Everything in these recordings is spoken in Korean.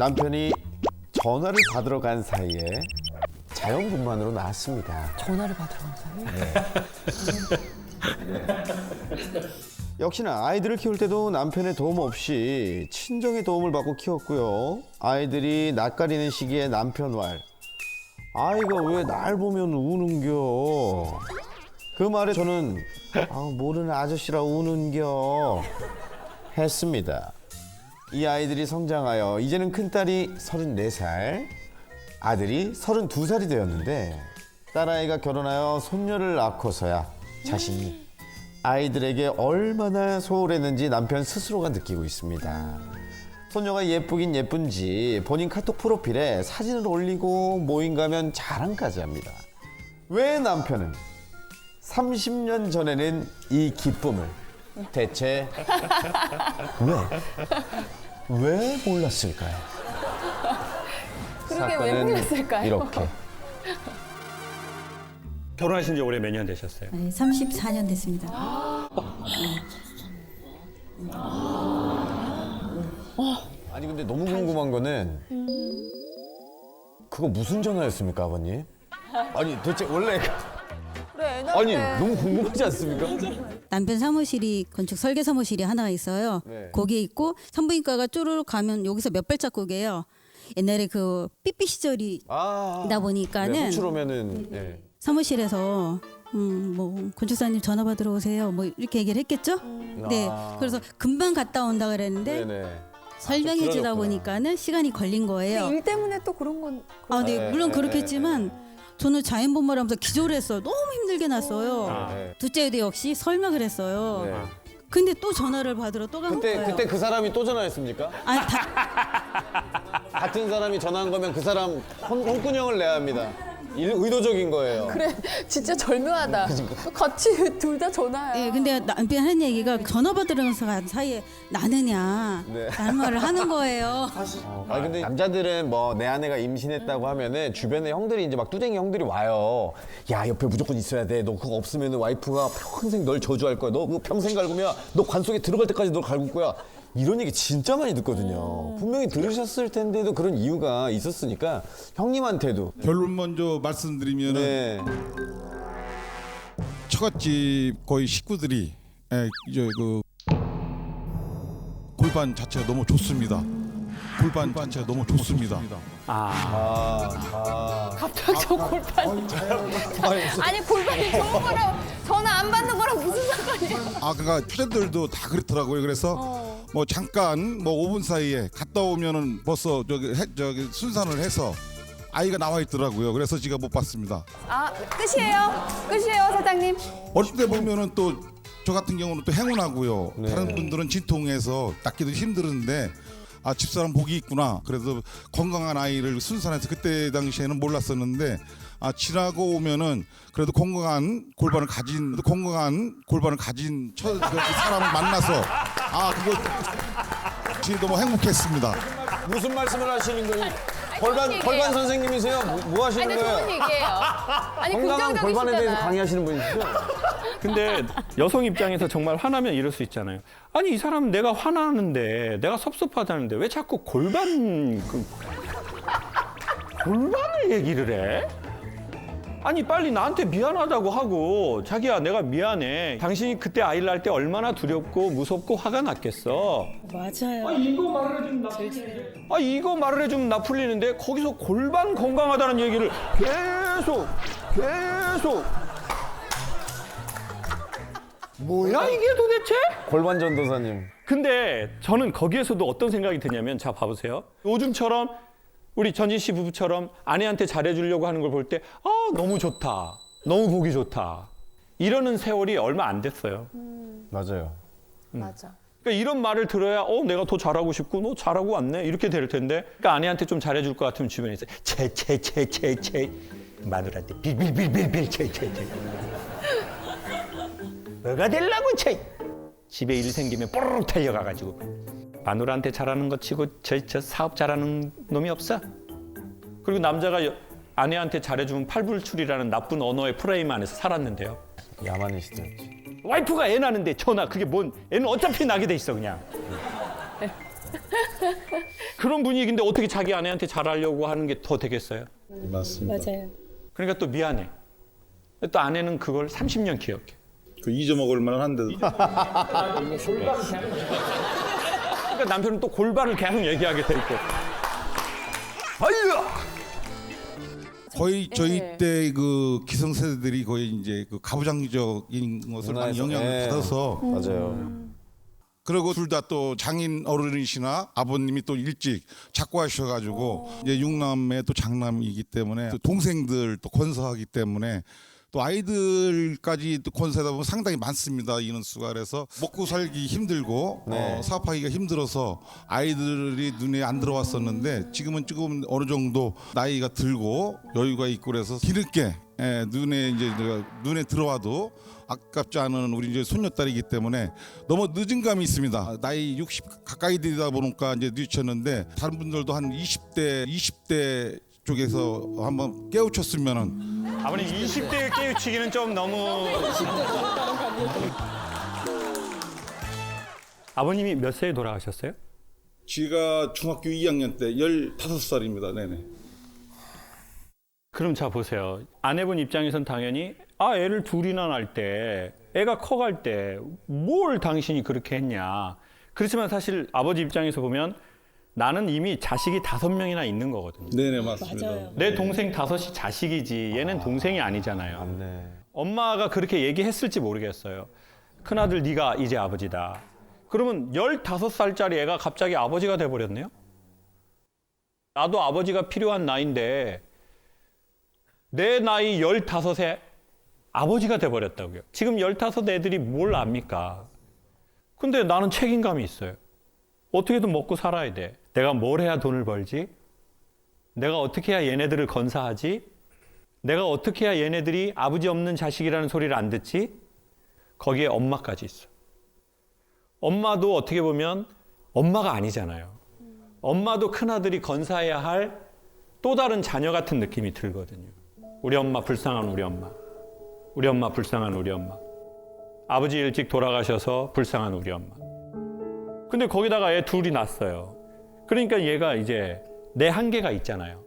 남편이 전화를 받으러 간 사이에 자연분만으로 나왔습니다. 전화를 받으러 간 사이? 역시나 아이들을 키울 때도 남편의 도움 없이 친정의 도움을 받고 키웠고요. 아이들이 낯가리는 시기에 남편 말. 아이가 왜 날 보면 우는겨? 그 말에 저는 모르는 아저씨라 우는겨 했습니다. 이 아이들이 성장하여 이제는 큰딸이 34살, 아들이 32살이 되었는데 딸아이가 결혼하여 손녀를 낳고서야 자신이 아이들에게 얼마나 소홀했는지 남편 스스로가 느끼고 있습니다. 손녀가 예쁘긴 예쁜지 본인 카톡 프로필에 사진을 올리고 모임 가면 자랑까지 합니다. 왜 남편은 30년 전에는 이 기쁨을 대체 왜 몰랐을까요? 그러게 왜 몰랐을까요? 이렇게. 결혼하신 지 올해 몇 년 되셨어요? 네, 34년 됐습니다. 아니 근데 너무 궁금한 거는 그거 무슨 전화였습니까, 아버님? 아니 도대체 원래 그래, 아니 너무 궁금하지 않습니까? 남편 사무실이 건축 설계 사무실이 하나가 있어요. 네. 거기에 있고 산부인과가 쪼르륵 가면 여기서 몇 발자국이에요. 옛날에 그 삐삐 시절이 다 보니까는 호출 오면은 네. 사무실에서 뭐 건축사님 전화 받으러 오세요. 뭐 이렇게 얘기를 했겠죠? 네. 그래서 금방 갔다 온다 그랬는데 네네. 설명해 주다 길어졌구나. 보니까는 시간이 걸린 거예요. 일 때문에 또 그런 건. 아, 네. 물론 그렇겠지만 저는 자연분만하면서 기절을 했어요. 너무 힘들게 났어요. 네. 둘째 애도 역시 설명을 했어요. 네. 근데 또 전화를 받으러 또 간 거예요. 그때 그 사람이 또 전화했습니까? 아니, 다, 같은 사람이 전화한 거면 그 사람 혼꾸녕을 내야 합니다. 의도적인 거예요. 그래, 진짜 절묘하다. 같이 둘 다 전화야. 예, 근데 남편 하는 얘기가 전화 받으면서 간 사이에 나느냐 네. 라는 말을 하는 거예요. 아 근데 남자들은 뭐 내 아내가 임신했다고 하면은 주변에 형들이 이제 막 뚜댕이 형들이 와요. 야 옆에 무조건 있어야 돼. 너 그거 없으면은 와이프가 평생 널 저주할 거야. 너 그거 평생 갈구면 너 관 속에 들어갈 때까지 널 갈굴 거야. 이런 얘기 진짜 많이 듣거든요. 분명히 들으셨을 텐데도 그런 이유가 있었으니까 형님한테도 결론 먼저 말씀드리면은 네. 처갓집 거의 식구들이 이제 그 골반 자체가 너무 좋습니다. 골반 자체가 너무 좋습니다. 갑자기 저 골반. 아니 골반이 좋은 거랑 전화 안 받는 거랑 무슨 상관이에요? 그러니까 초자들도 다 그렇더라고요. 그래서 뭐 잠깐 뭐 5분 사이에 갔다 오면은 벌써 저기 순산을 해서 아이가 나와 있더라고요. 그래서 제가 못 봤습니다. 아 끝이에요? 끝이에요 사장님? 어릴 때 보면은 또 저 같은 경우는 또 행운하고요. 네. 다른 분들은 진통해서 낳기도 힘들었는데 집사람 복이 있구나. 그래서 건강한 아이를 순산해서 그때 당시에는 몰랐었는데 지나고 오면은 그래도 건강한 골반을 가진 그 사람을 만나서 그거 진짜 너무 행복했습니다. 무슨 말씀을 하시는 거예요? 좋은 얘기예요. 골반 선생님이세요? 뭐 하시는 아니 거예요? 좋은 얘기예요. 아니 건강한 골반에 대해서 긍정적이시잖아. 강의하시는 분이시죠? 근데 여성 입장에서 정말 화나면 이럴 수 있잖아요. 아니 이 사람은 내가 화나는데 내가 섭섭하다는데 왜 자꾸 골반을 얘기를 해? 아니 빨리 나한테 미안하다고 하고 자기야 내가 미안해. 당신이 그때 아이를 낳을 때 얼마나 두렵고 무섭고 화가 났겠어. 맞아요. 이거 말을 해주면 나 풀리는데 거기서 골반 건강하다는 얘기를 계속 뭐야 이게 도대체? 골반 전도사님. 근데 저는 거기에서도 어떤 생각이 드냐면 자 봐보세요. 요즘처럼 우리 전진 씨 부부처럼 아내한테 잘해주려고 하는 걸 볼 때 너무 좋다. 너무 보기 좋다. 이러는 세월이 얼마 안 됐어요. 맞아요. 맞아. 그러니까 이런 말을 들어야 내가 더 잘하고 싶고 너 잘하고 왔네 이렇게 될 텐데 그러니까 아내한테 좀 잘해줄 것 같으면 주변에서 채 마누라한테 빌빌빌빌빌 채 뭐가 되려고 채 집에 일 생기면 뽀로록 달려가가지고 마누라한테 잘하는 것 치고 저 사업 잘하는 놈이 없어. 그리고 남자가 아내한테 잘해주면 팔불출이라는 나쁜 언어의 프레임 안에서 살았는데요. 야만이시죠. 와이프가 애 낳는데 전화 그게 뭔 애는 어차피 나게 돼 있어 그냥. 그런 분위기인데 어떻게 자기 아내한테 잘하려고 하는 게 더 되겠어요? 맞습니다. 맞아요. 그러니까 또 미안해. 또 아내는 그걸 30년 기억해. 그 잊어먹을 만한 한데도. 그러니까 남편은 또 골반을 계속 얘기하게 돼 있고. 아유! 거의 저희 네. 때 그 기성세대들이 거의 이제 그 가부장적인 것을 많이 문화에서, 영향을 예. 받아서 맞아요. 그리고 둘 다 또 장인 어른이시나 아버님이 또 일찍 작고하셔가지고 이제 육남매 또 장남이기 때문에 또 동생들 또 건사하기 때문에 또 아이들까지 또 건사하다 보면 상당히 많습니다. 인원수가. 그래서 먹고 살기 힘들고 네. 사업하기가 힘들어서 아이들이 눈에 안 들어왔었는데 지금은 조금 어느 정도 나이가 들고 여유가 있고 그래서 뒤늦게 눈에 이제 눈에 들어와도 아깝지 않은 우리 이제 손녀딸이기 때문에 너무 늦은 감이 있습니다. 나이 60 가까이 되다 보니까 이제 늦췄는데 다른 분들도 한 20대 쪽에서 한번 깨우쳤으면은 아버님 20대 깨우치기는 좀 너무. 아버님이 몇 살에 돌아가셨어요? 제가 중학교 2학년 때 15살입니다. 네네. 그럼 자 보세요. 아내분 입장에선 당연히 애를 둘이나 낳을 때 애가 커갈 때 뭘 당신이 그렇게 했냐. 그렇지만 사실 아버지 입장에서 보면 나는 이미 자식이 5명이나 있는 거거든요. 네네 맞습니다. 맞아요. 내 동생 5이 자식이지 얘는 동생이 아니잖아요. 네. 엄마가 그렇게 얘기했을지 모르겠어요. 큰아들 네가 이제 아버지다. 그러면 15살짜리 애가 갑자기 아버지가 돼버렸네요. 나도 아버지가 필요한 나이인데 내 나이 15에 아버지가 돼버렸다고요. 지금 15 애들이 뭘 압니까? 근데 나는 책임감이 있어요. 어떻게든 먹고 살아야 돼. 내가 뭘 해야 돈을 벌지? 내가 어떻게 해야 얘네들을 건사하지? 내가 어떻게 해야 얘네들이 아버지 없는 자식이라는 소리를 안 듣지? 거기에 엄마까지 있어. 엄마도 어떻게 보면 엄마가 아니잖아요. 엄마도 큰아들이 건사해야 할 또 다른 자녀 같은 느낌이 들거든요. 우리 엄마 불쌍한 우리 엄마. 우리 엄마 불쌍한 우리 엄마. 아버지 일찍 돌아가셔서 불쌍한 우리 엄마. 근데 거기다가 애 둘이 낳았어요. 그러니까 얘가 이제 내 한계가 있잖아요.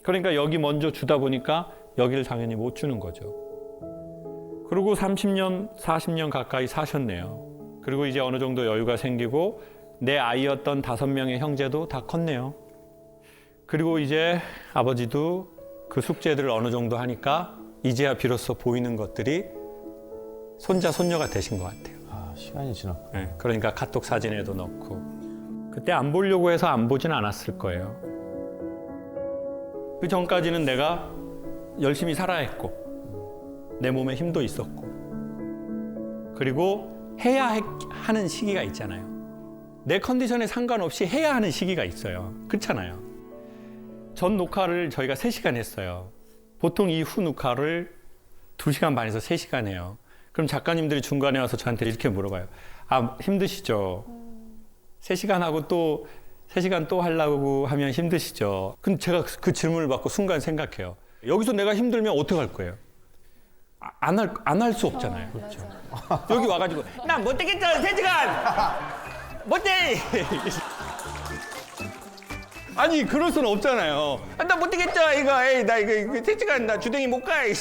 그러니까 여기 먼저 주다 보니까 여기를 당연히 못 주는 거죠. 그리고 30년, 40년 가까이 사셨네요. 그리고 이제 어느 정도 여유가 생기고 내 아이였던 5명의 형제도 다 컸네요. 그리고 이제 아버지도 그 숙제들을 어느 정도 하니까 이제야 비로소 보이는 것들이 손자, 손녀가 되신 것 같아요. 아, 시간이 지났고. 네, 그러니까 카톡 사진에도 넣고. 그때 안 보려고 해서 안 보진 않았을 거예요. 그 전까지는 내가 열심히 살아야 했고 내 몸에 힘도 있었고 그리고 해야 하는 시기가 있잖아요. 내 컨디션에 상관없이 해야 하는 시기가 있어요. 그렇잖아요. 전 녹화를 저희가 3시간 했어요. 보통 이 후 녹화를 2시간 반에서 3시간 해요. 그럼 작가님들이 중간에 와서 저한테 이렇게 물어봐요. 힘드시죠? 3시간 하고 또 3시간 또 하려고 하면 힘드시죠? 근데 제가 그 질문을 받고 순간 생각해요. 여기서 내가 힘들면 어떡할 거예요? 안 할 수 없잖아요. 그렇죠. 여기 와가지고 나 못 되겠죠? 3시간! 못돼! 아니 그럴 수는 없잖아요. 나 못 되겠죠? 이거 나 이거 3시간 나 주댕이 못 가. 이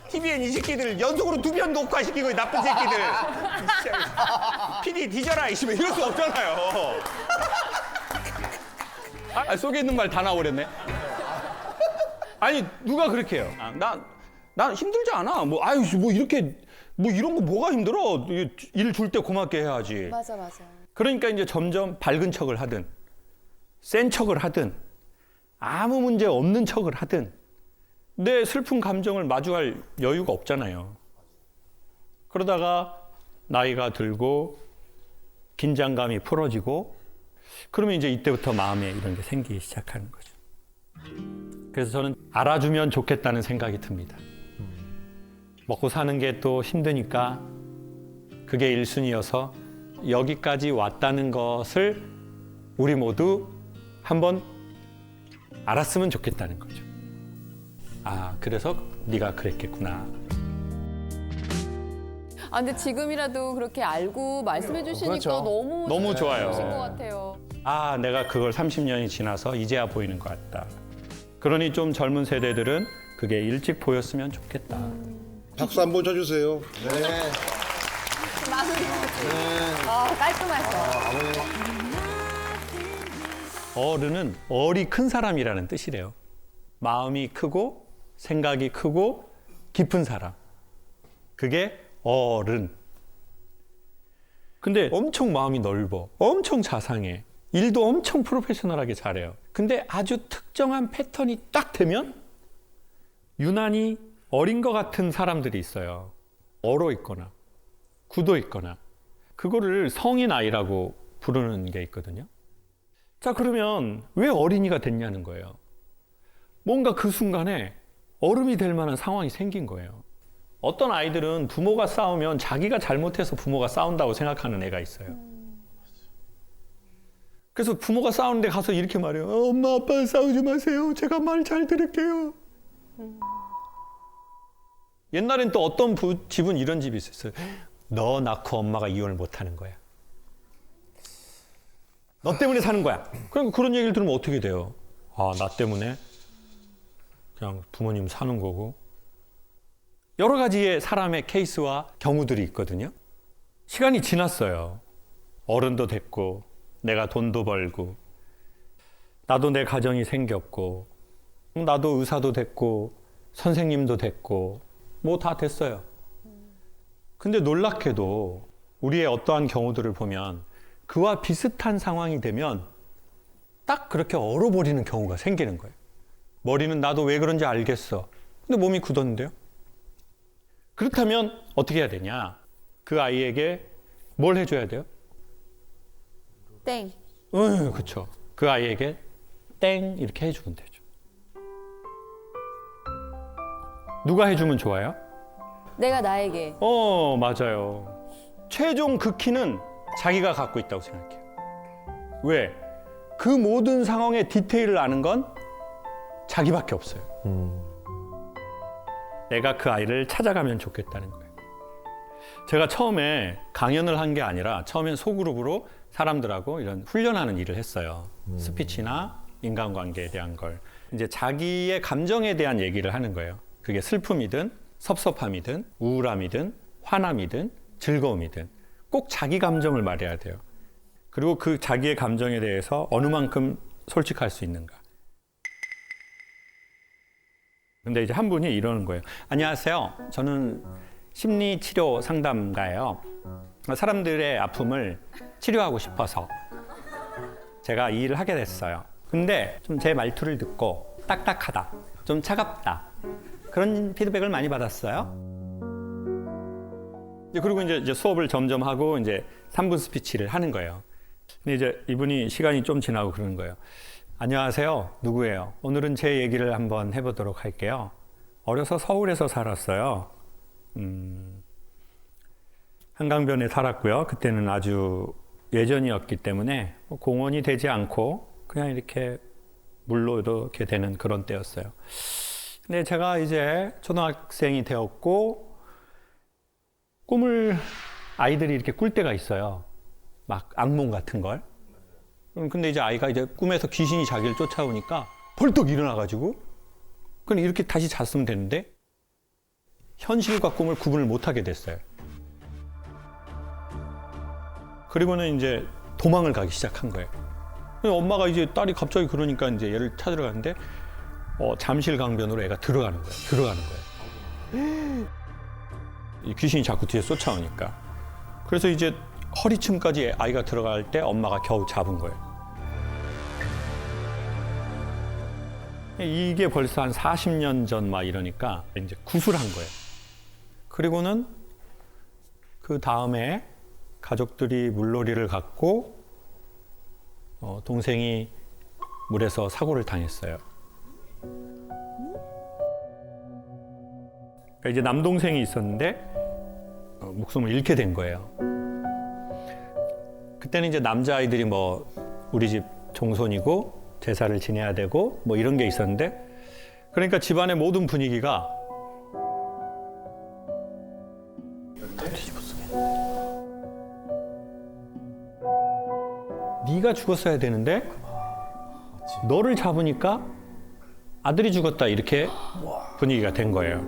TVN 이 새끼들 연속으로 2편 녹화시키고 나쁜 새끼들. PD 뒤져라 이러면 이럴 수 없잖아요. 속에 있는 말 다 나와버렸네. 아니 누가 그렇게 해요? 난 힘들지 않아. 뭐 이렇게 뭐 이런 거 뭐가 힘들어? 일 줄 때 고맙게 해야지. 맞아. 그러니까 이제 점점 밝은 척을 하든 센 척을 하든 아무 문제 없는 척을 하든 내 슬픈 감정을 마주할 여유가 없잖아요. 그러다가 나이가 들고 긴장감이 풀어지고 그러면 이제 이때부터 마음에 이런 게 생기기 시작하는 거죠. 그래서 저는 알아주면 좋겠다는 생각이 듭니다. 먹고 사는 게 또 힘드니까 그게 1순위여서 여기까지 왔다는 것을 우리 모두 한번 알았으면 좋겠다는 거죠. 그래서 네가 그랬겠구나. 근데 지금이라도 그렇게 알고 말씀해 주시니까 그렇죠. 너무 너무 좋아요. 좋으신 것 같아요. 아, 내가 그걸 30년이 지나서 이제야 보이는 것 같다. 그러니 좀 젊은 세대들은 그게 일찍 보였으면 좋겠다. 박수 한번 쳐주세요. 마무리. 깔끔하죠. 어른은 얼이 큰 사람이라는 뜻이래요. 마음이 크고 생각이 크고 깊은 사람. 그게 어른. 근데 엄청 마음이 넓어. 엄청 자상해. 일도 엄청 프로페셔널하게 잘해요. 근데 아주 특정한 패턴이 딱 되면 유난히 어린 것 같은 사람들이 있어요. 얼어 있거나 굳어 있거나. 그거를 성인 아이라고 부르는 게 있거든요. 자, 그러면 왜 어린이가 됐냐는 거예요. 뭔가 그 순간에 어른이 될 만한 상황이 생긴 거예요. 어떤 아이들은 부모가 싸우면 자기가 잘못해서 부모가 싸운다고 생각하는 애가 있어요. 그래서 부모가 싸우는데 가서 이렇게 말해요. 엄마, 아빠 싸우지 마세요. 제가 말 잘 들을게요. 옛날엔 또 어떤 집은 이런 집이 있었어요. 너 낳고 엄마가 이혼을 못하는 거야. 너 때문에 사는 거야. 그러니까 그런 얘기를 들으면 어떻게 돼요? 아, 나 때문에 그냥 부모님 사는 거고. 여러 가지의 사람의 케이스와 경우들이 있거든요. 시간이 지났어요. 어른도 됐고 내가 돈도 벌고 나도 내 가정이 생겼고 나도 의사도 됐고 선생님도 됐고 뭐 다 됐어요. 근데 놀랍게도 우리의 어떠한 경우들을 보면 그와 비슷한 상황이 되면 딱 그렇게 얼어버리는 경우가 생기는 거예요. 머리는 나도 왜 그런지 알겠어. 근데 몸이 굳었는데요. 그렇다면 어떻게 해야 되냐? 그 아이에게 뭘 해줘야 돼요? 땡. 그렇죠. 그 아이에게 땡 이렇게 해주면 되죠. 누가 해주면 좋아요? 내가 나에게. 맞아요. 최종 그 키는 자기가 갖고 있다고 생각해요. 왜? 그 모든 상황의 디테일을 아는 건 자기밖에 없어요. 내가 그 아이를 찾아가면 좋겠다는 거예요. 제가 처음에 강연을 한 게 아니라 처음엔 소그룹으로 사람들하고 이런 훈련하는 일을 했어요. 스피치나 인간관계에 대한 걸. 이제 자기의 감정에 대한 얘기를 하는 거예요. 그게 슬픔이든 섭섭함이든 우울함이든 화남이든 즐거움이든 꼭 자기 감정을 말해야 돼요. 그리고 그 자기의 감정에 대해서 어느 만큼 솔직할 수 있는가. 근데 이제 한 분이 이러는 거예요. 안녕하세요. 저는 심리치료 상담가예요. 사람들의 아픔을 치료하고 싶어서 제가 이 일을 하게 됐어요. 근데 좀 제 말투를 듣고 딱딱하다, 좀 차갑다, 그런 피드백을 많이 받았어요. 그리고 이제 수업을 점점 하고 이제 3분 스피치를 하는 거예요. 근데 이제 이분이 시간이 좀 지나고 그러는 거예요. 안녕하세요. 누구예요? 오늘은 제 얘기를 한번 해보도록 할게요. 어려서 서울에서 살았어요. 한강변에 살았고요. 그때는 아주 예전이었기 때문에 공원이 되지 않고 그냥 이렇게 물로 이렇게 되는 그런 때였어요. 근데 제가 이제 초등학생이 되었고 꿈을 아이들이 이렇게 꿀 때가 있어요. 막 악몽 같은 걸. 근데 이제 아이가 이제 꿈에서 귀신이 자기를 쫓아오니까 벌떡 일어나가지고 그냥 이렇게 다시 잤으면 되는데 현실과 꿈을 구분을 못하게 됐어요. 그리고는 이제 도망을 가기 시작한 거예요. 엄마가 이제 딸이 갑자기 그러니까 이제 얘를 찾으러 가는데 잠실 강변으로 애가 들어가는 거예요. 이 귀신이 자꾸 뒤에 쫓아오니까. 그래서 이제 허리춤까지 아이가 들어갈 때 엄마가 겨우 잡은 거예요. 이게 벌써 한 40년 전 막 이러니까 이제 구술한 거예요. 그리고는 그 다음에 가족들이 물놀이를 갔고 동생이 물에서 사고를 당했어요. 그러니까 이제 남동생이 있었는데 목숨을 잃게 된 거예요. 그때는 이제 남자아이들이 뭐 우리 집 종손이고 제사를 지내야 되고 뭐 이런 게 있었는데 그러니까 집안의 모든 분위기가 네 네가 죽었어야 되는데 너를 잡으니까 아들이 죽었다 이렇게 분위기가 된 거예요.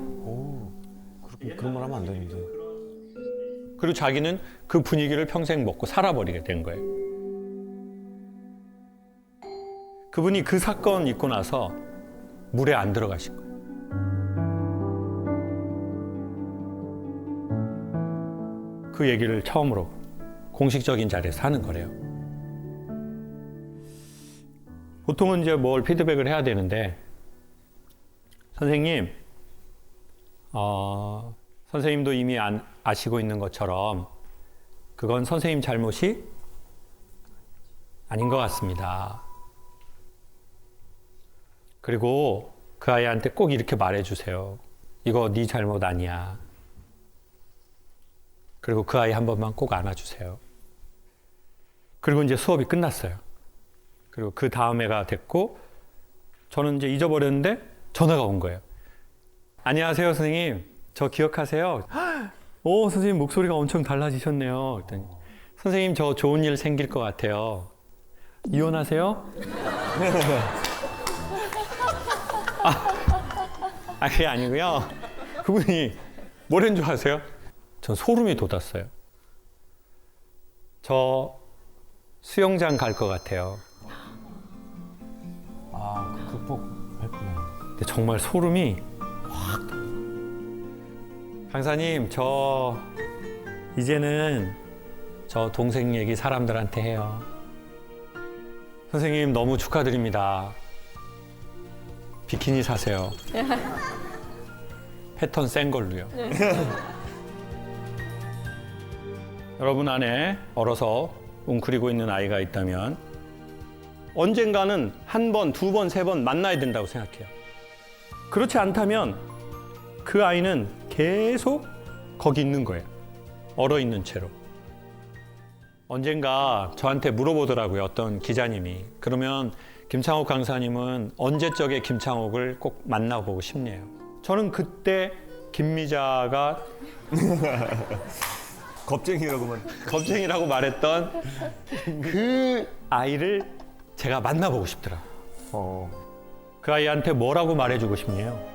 그런 말 하면 안 되는데. 그리고 자기는 그 분위기를 평생 먹고 살아버리게 된 거예요. 그분이 그 사건 있고 나서 물에 안 들어가신 거예요. 그 얘기를 처음으로 공식적인 자리에서 하는 거래요. 보통은 이제 뭘 피드백을 해야 되는데, 선생님, 선생님도 이미 아시고 있는 것처럼 그건 선생님 잘못이 아닌 것 같습니다. 그리고 그 아이한테 꼭 이렇게 말해주세요. 이거 네 잘못 아니야. 그리고 그 아이 한 번만 꼭 안아주세요. 그리고 이제 수업이 끝났어요. 그리고 그 다음 해가 됐고 저는 이제 잊어버렸는데 전화가 온 거예요. 안녕하세요, 선생님. 저 기억하세요? 오, 선생님 목소리가 엄청 달라지셨네요. 그랬더니 선생님 저 좋은 일 생길 것 같아요. 이혼하세요? 그게 아니고요. 그분이 뭐라는 줄 아세요? 전 소름이 돋았어요. 저 수영장 갈 것 같아요. 극복했구나. 근데 정말 소름이 확. 강사님, 저 이제는 저 동생 얘기 사람들한테 해요. 선생님 너무 축하드립니다. 비키니 사세요. 패턴 센 걸로요. 여러분 안에 얼어서 웅크리고 있는 아이가 있다면 언젠가는 한 번, 두 번, 세 번 만나야 된다고 생각해요. 그렇지 않다면 그 아이는 계속 거기 있는 거예요. 얼어 있는 채로. 언젠가 저한테 물어보더라고요. 어떤 기자님이. 그러면 김창옥 강사님은 언제적에 김창옥을 꼭 만나보고 싶네요. 저는 그때 김미자가 겁쟁이라고 말했던 그 아이를 제가 만나보고 싶더라고요. 그 아이한테 뭐라고 말해주고 싶네요.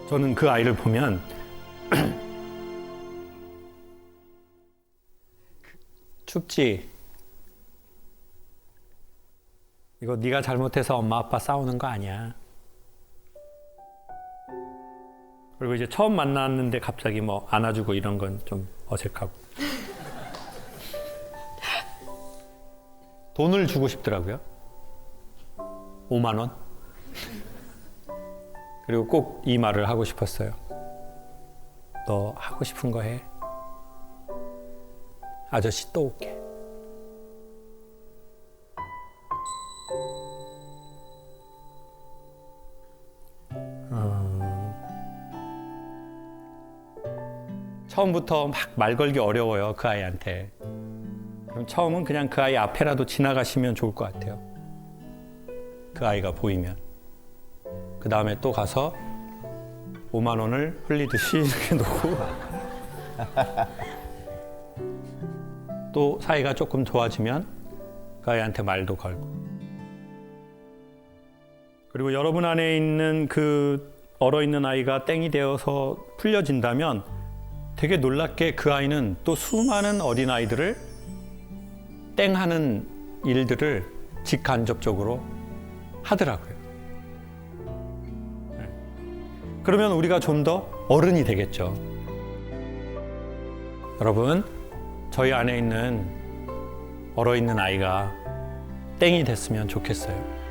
저는 그 아이를 보면 춥지? 이거 네가 잘못해서 엄마 아빠 싸우는 거 아니야. 그리고 이제 처음 만났는데 갑자기 뭐 안아주고 이런 건 좀 어색하고. 돈을 주고 싶더라고요. 5만 원. 그리고 꼭 이 말을 하고 싶었어요. 너 하고 싶은 거 해. 아저씨 또 올게. 처음부터 막 말 걸기 어려워요, 그 아이한테. 그럼 처음은 그냥 그 아이 앞에라도 지나가시면 좋을 것 같아요. 그 아이가 보이면. 그 다음에 또 가서 5만 원을 흘리듯이 이렇게 놓고 또 사이가 조금 좋아지면 그 아이한테 말도 걸고. 그리고 여러분 안에 있는 그 얼어있는 아이가 땡이 되어서 풀려진다면 되게 놀랍게 그 아이는 또 수많은 어린아이들을 땡하는 일들을 직간접적으로 하더라고요. 그러면 우리가 좀 더 어른이 되겠죠. 여러분, 저희 안에 있는 얼어있는 아이가 땡이 됐으면 좋겠어요.